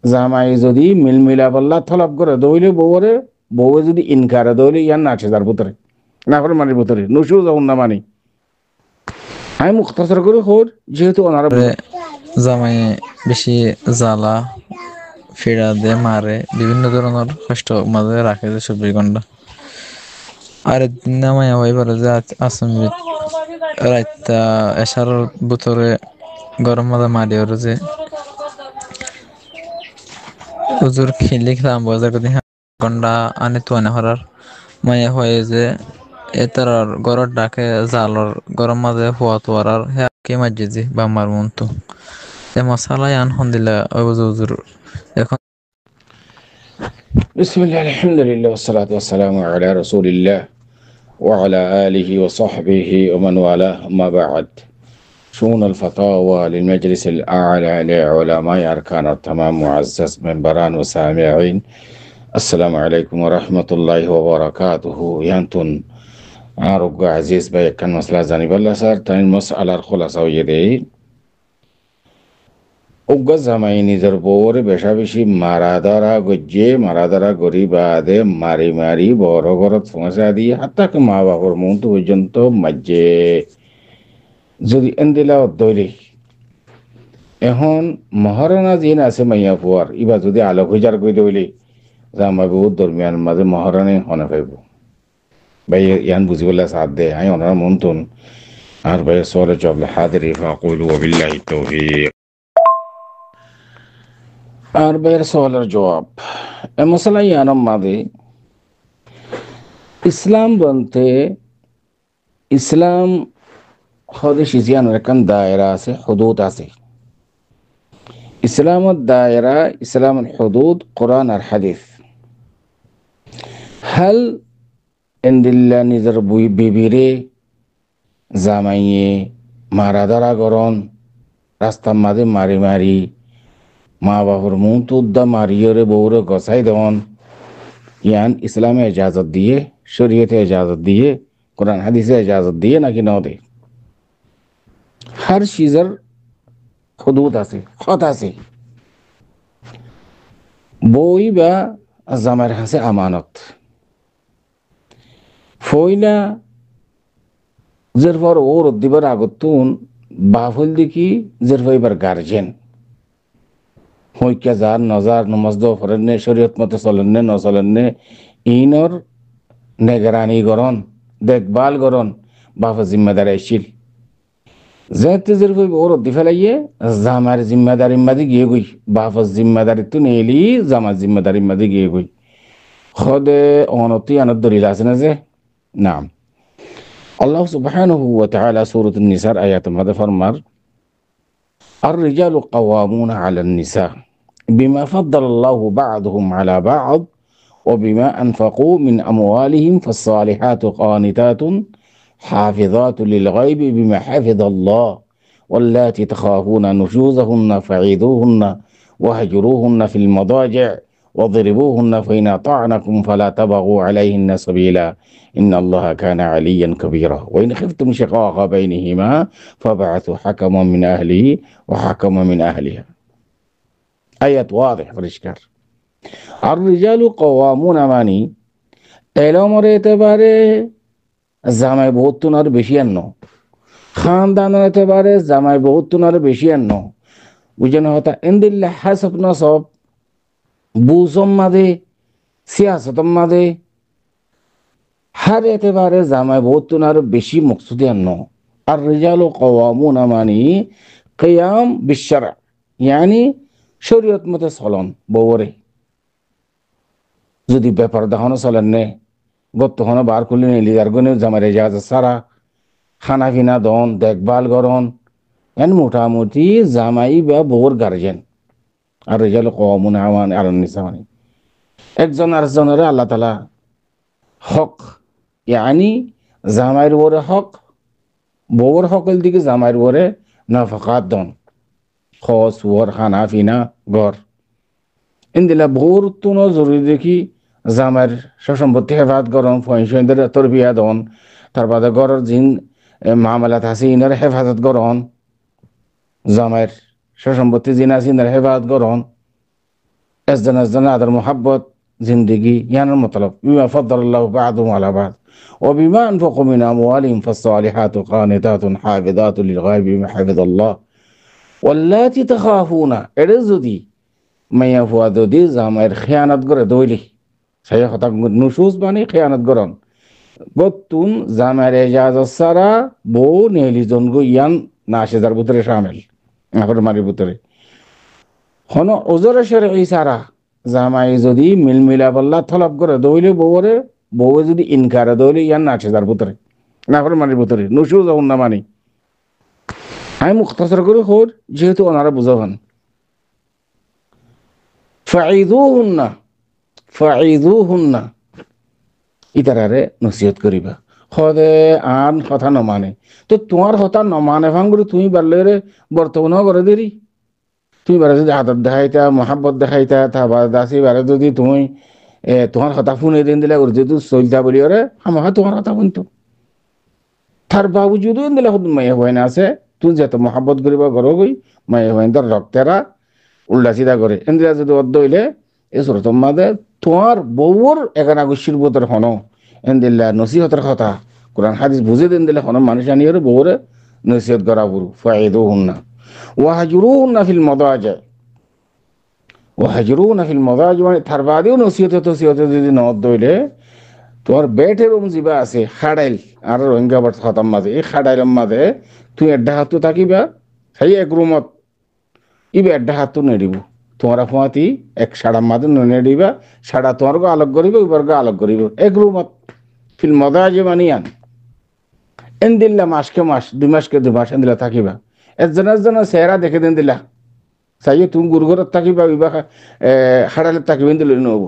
জামাই যদি মিলমিলা বললা থলাপ করে দইলে বউরে, বউ যদি ইনকারে দইলে ইয়ান না আছে তার ভিতরে, না করে মানির ভিতরে নুসু যখন না মানি। আমি মুখতাসর করে হোর, যেহেতু ওনারা বুঝো জামাই বেশি জ্বালা ফিরা দে মারে বিভিন্ন ধরনের কষ্ট মাঝে রাখে যে 24 ঘন্টা। আর একদিন নামাই হয়ে পারে যে আসমি রাইতা এসার ভিতরে গরম মাঝে মারি ওর যে হুজুর খেলি খেলাম বাজার করে ঘন্টা আনে তো আনে হরার মায়া হয়ে যে এতার গরর ডাকে জালর গরম মাঝে হওয়া তো আর হে কে মাঝে বা মার মন তো এ মশালাই আনহন দিলা ওই হুজুর এখন বিসমিল্লাহ আলহামদুলিল্লাহ ওয়াসসালাতু ওয়াসসালামু আলা রাসূলিল্লাহ ওয়া আলা আলিহি ওয়া সাহবিহি ওয়া মান ওয়ালাহ, আম্মা বা'দ। شؤون الفتاوى للمجلس الأعلى لعلماء أركان التمام معزز منبران وسامعين، السلام عليكم ورحمة الله وبركاته. يانتون عارق عزيز بيك كان مسألة زاني بلا سار تاني مسألة الخلاصة ويدي উগ্র জামাই নিজের বউর বেশা বেশি মারাদারা গজ্জে মারাদারা গরি বাদে মারি মারি বড় ঘরত ফোঁসা দিয়ে হাত্তাকে মা বাবার মন্ত পর্যন্ত মাজ্জে যদি এন্দিলা দইলে এখন মহারানা জিন আছে মাইয়া পুয়ার ইবা যদি আলোক হইজার কই দইলে জামাই বউ দরমিয়ান মাঝে মহারানী হনে পাইব। ভাই ইয়ান বুঝিবলা সাথ দে আই ওনার মন্তন আর ভাই সলে জবলে হাদিরি ফাকুলু ওয়াবিল্লাহি তৌফিক। আর ভাইয়ের সওয়ালের জবাব এ মশলা ইয়ানম মাদে ইসলাম বলতে ইসলাম হদে সিজিয়ানোর একখান দায়রা আছে, হুদুদ আছে। ইসলামের দায়রা, ইসলামের হুদুদ কোরআন আর হাদিস। হাল এন্দিল্লা নিজের বিবিরে জামাইয়ে মারাদারা গরন রাস্তার মাঝে মারি মারি মা বাবার মুখ তুদ্দা মারিয়রে বউরে গসাই দেওয়ান, ইয়ান ইসলামে এজাজত দিয়ে, শরীয়তে এজাজত দিয়ে, কোরআন হাদিসে এজাজত দিয়ে নাকি ন দে। হার চিজের হুদুদ আছে, হদ আছে। বই বা জামাইয়ের হাসে আমানত ফইলা যেরপর ওর দিবার আগতুন বাফল দেখি যেরপর এবার গার্জেন হইকা যার নজার নমাজ দো ফরেন নে শরীয়ত মতে চলেন নে ন চলেন নে ইনর নেগরানি গরন দেখভাল গরন বাফা জিম্মেদারি আইছিল যেতে যেরপর ওর দি ফেলাইয়ে জামার জিম্মেদারি মাদি গিয়ে গই বাফার জিম্মেদারি তো নেলি জামার জিম্মেদারি মাদি গিয়ে গই খদে অনতি আনত দলিল আছে না যে নাম আল্লাহ সুবহানাহু ওয়া তাআলা সূরাতুন নিসার আয়াতের মধ্যে ফরমার الرجال قوامون على النساء بما فضل الله بعضهم على بعض وبما أنفقوا من أموالهم فالصالحات قانتات حافظات للغيب بما حفظ الله واللاتي تخافون نشوزهن فعيذوهن واهجروهن في المضاجع واضربوهن فإن أطعنكم فلا تبغوا عليهن سبيلا إن الله كان عليا كبيرا وإن خفتم شقاق بينهما فبعثوا حكما من أهله وحكما من أهلها. آيات واضح فرشكر. الرجال قوامون ماني এলমর এতেবারে জামাই বহুতুন আর বেশি আন্ন, খানদানের এতেবারে জামাই বহুতুন আর বেশি আন্ন বুঝেন হতা এন্দিল্লা হাসব নসব বুজম মাদে সিয়াসতম মাদে হার এতেবারে জামাই বহুতুন আর বেশি মকসুদি আন্ন। আর রিজালু কওয়ামুনা মানি কিয়াম বিশরা ইয়ানি শরীয়ত মতে চলন বউরে যদি ব্যাপার দেখানো চলেন নে গত্তখনো বার করলে নিলি যার গনে জামাই রেজাজ সারা খানা পিনা দন দেখভাল গরন এন মোটামুটি জামাই বা বউর গার্জেন। আর রেজাল কওয়ামুন আলান নিসা মানে একজন আরেকজনের আল্লাহ তাআলা হক ইয়ানি জামাইয়ের ওরে হক বউর হকের দিকে জামাইয়ের ওরে নাফাকাত দন খস ওর খানা পিনা ঘর ইন্দিলা বউর তুনো জরুরি দেখি জামাইয়ের সসম্পত্তি হেফাজত গরম ফয়সেন্দের তরবিয়া দন তার বাদে ঘরের জিন মামলাত আছে ইনার হেফাজত গরন জামাইয়ের সসম্পত্তি জিন আছে ইনার হেফাজত গরন এজজন আদর মোহাব্বত জিন্দগি ইয়ানোর মতলব বিমা ফদ্দালাল্লাহু বা'দুহুম আলা বা'দ ওয়া বিমা আনফাকু মিন আমওয়ালিহিম ফাস-সালিহাতু কানিতাতুন হাফিযাতুন লিল-গায়বি বিমা হাফিজাল্লাহ ওয়াল্লাতী তাখাফুনা। এটা যদি মাইয়া ফুয়া যদি জামাইয়ের খেয়ানত করে দইলি সেই কথা নুসুজ মানে খেয়ানত গরন বতুন জামাইয়ের এজাজত সারা বউ নেলি জনগু ইয়ান নাশিদার ভিতরে শামিল এখন মারির ভিতরে হন ওজরে শরঈ সারা জামাই যদি মিলমিলা বল্লা তলব করে দইলে বউরে বউ যদি ইনকারে দইলে ইয়ান নাশিদার ভিতরে এখন মারির ভিতরে নুসুজ না মানি আমি মুখতাসর করে খোর যেহেতু ওনারা বুঝাবেন ফাইদুহুন্না ইতারারে নসিহত করিবা সদে আন কথা নমানে তো তোমার কথা নমানে ভাঙগুলো তুমি বারলে বর্তমানও করে দেরি তুমি বারে যদি আদর দেখাইতা মহাব্বত দেখাইতা তা দাসি বারে যদি তুমি তোমার কথা শুনে দিন দিলে ওর যেহেতু চলতা বলি ওরে আমার তোমার কথা শুনতো তার বাবু যদি দিলে মাইয়া হয় না আছে তুই যেত মহাব্বত করিবা ঘরও গই মাইয়া হয় তোর রক্তেরা উল্টা সিধা করে এন্দিরা যদি অর্ধ হইলে এই সরতম মাদে তোমার বউর একানা গোষ্ঠীর বোতর হন এন্দিল্লা নসিহতের কথা কোরআন হাদিস বুঝে দিন দিলে হন মানুষ আনিয়ে বউরে নসিহত করা বুড়ু ফায়দুহুন্না ওয়াহাজুরুহুন্না ফিল মাদাজি ওয়াহাজুরুহুন্না ফিল মাদাজি মানে তার বাদেও নসিহতে যদি ন দইলে তোমার বেটের রুম জিবা আছে খাড়াইল আর রোহিঙ্গা বাট খতম মাঝে এই খাড়াইলের মাঝে তুই এড্ডা হাতও থাকিবা সেই এক রুমত ইবে এড্ডা হাতও নেড়িব তোমার ফুয়াতি এক সাড়া মাঝে নেড়িবা সাড়া তোমার গো আলোক করিব এবার গো আলোক করিব এক রুমত ফিল মাদাজি মানিয়ান এন দিল্লা মাসকে মাস 2 মাসকে 2 মাস এন দিলা থাকিবা একজনের চেহারা দেখে দেন দিলা চাইয়ে তুমি গুরুঘরত থাকিবা ইবা খাড়াইলে থাকিবেন দিলে নব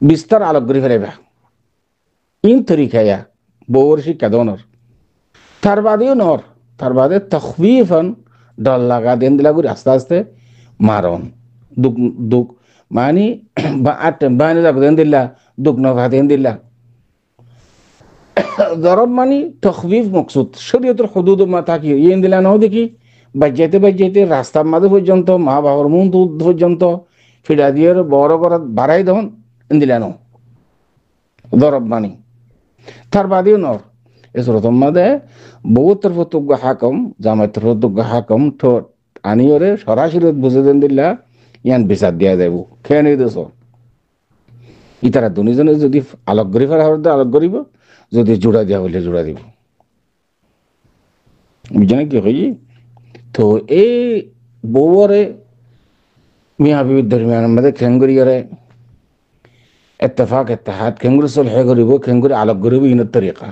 বিস্তার আলোক করে ফেলাইবা ইন তরিকায়া বউর শিক্ষা দনর তার বাদেও নর তার বাদে তখবিফান ডল লাগা দেন দিলা করে আস্তে আস্তে মারন দুঃখ দুঃখ মানি বানি যাক দেন দিলা দুঃখ নভা দেন দিলা জরব মানি তখবিফ মকসুদ শরীয়তের হুদুদ মা থাকি ইন দিলা ন দেখি বাজ্যাইতে রাস্তার মাঝে পর্যন্ত মা বাবার মুখ পর্যন্ত ফিরা দিয়ে বড় করাত বাড়াই দহন দিলানো দরব মানি তার বাদেও নর এসরতম মাদে বউ তরফ তুগ্য হাকম জামাই তরফ তুগ্য হাকম ঠোঁট আনিওরে সরাসরি বুঝে দেন দিলা ইয়ান বিচার দিয়া যাব খেয়ে নিয়ে দেশ ইতারা দুজনে যদি আলোক করি ফেরা হলে আলোক করিব যদি জোড়া দেওয়া হইলে জোড়া দিব বুঝে কি হই তো এই বউরে মিয়া বিবির দরমিয়ানের মধ্যে খেঙ্গুরিয়ারে اتفاق اتحاد كنغري صلح غريبو كنغري على غريبو ين الطريقه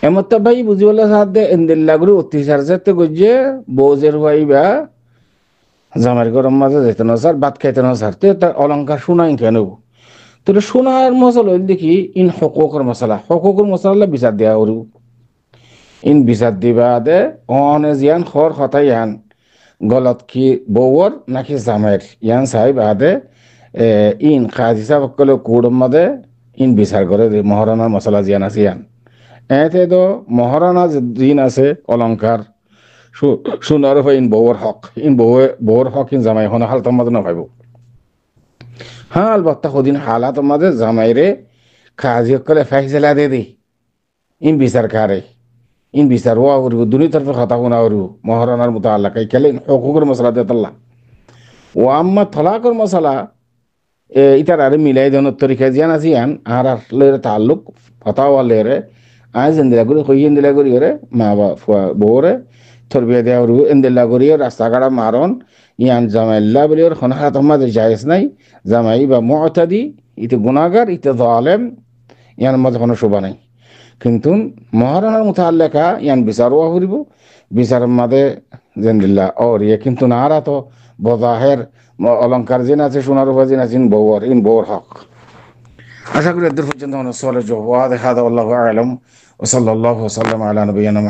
امت ভাই বুঝি বলা সাথে ইনদিল্লা গুরু অত্যাচার যেতে গজে বউজের ভাইবা জামার গরম মাঝে যেতে না স্যার ভাত খাইতে না স্যার তার অলংকার শোনাই কেন তো শোনার মশলা দেখি ইন হকুকের মশলা বিচার দেওয়া ওরু ইন বিচার দিবা দে অনে জিয়ান খর হতাই ইয়ান গলত কি বউর নাকি জামাইর ইয়ান সাহেব আদে ইন কাজী সাহেব কলে কুড়ম মাদে ইন বিচার করে মহারানার মশলা জিয়ান আছে ইয়ান এতে তো মহারানা জিন আছে অলংকার সোনার হয় ইন বউর হক ইন বউর হক ইন জামাই হন হালতার মাঝে না ভাইব হ্যাঁ আলবত্তা সদিন হালাত মাঝে জামাইরে কাজী কলে ফাইসলা দে দি ইন বিচার কারে ইন বিচার ওয়া করিব দুনি তরফে কথা শোনা করিব মহারানার মতো আল্লাহ কাই কেলে হকুকের মশলা দে তাল্লা ও আম্মা থলাকর মশলা ইতার আরে মিলাই দেওয়ার তরিকা জিয়ান আছে ইয়ান আর লেরে তাল্লুক ফতাওয়া লেরে আজ এন্দিলা করি কই এন্দিলা করি রে মা বাবা বউরে তরবিয়া দেওয়া রু এন্দিলা করি রাস্তা কাটা মারন ইয়ান জামাইল্লা বলি ওর খন হাত আমাদের জায়েজ নাই জামাই বা মুতাদি ইতে গুনাহগার ইতে জালেম ইয়ান মাঝে কোনো শোভা নাই কিন্তু মহারানার মুতাআল্লিকা ইয়ান বিচার ওয়া করিব বিচারের মাঝে জেন্দিল্লা ওর ইয়ে কিন্তু না আর তো বজাহের অলংকার জিন আছে সোনার উপর জিন আছে ইন বউর হক আশা করি এদের পর্যন্ত মানুষ চলে যাওয়া দেখা আল্লাহু আ'লাম ওয়া সাল্লাল্লাহু ওয়া সাল্লাম আলা নবিয়িনা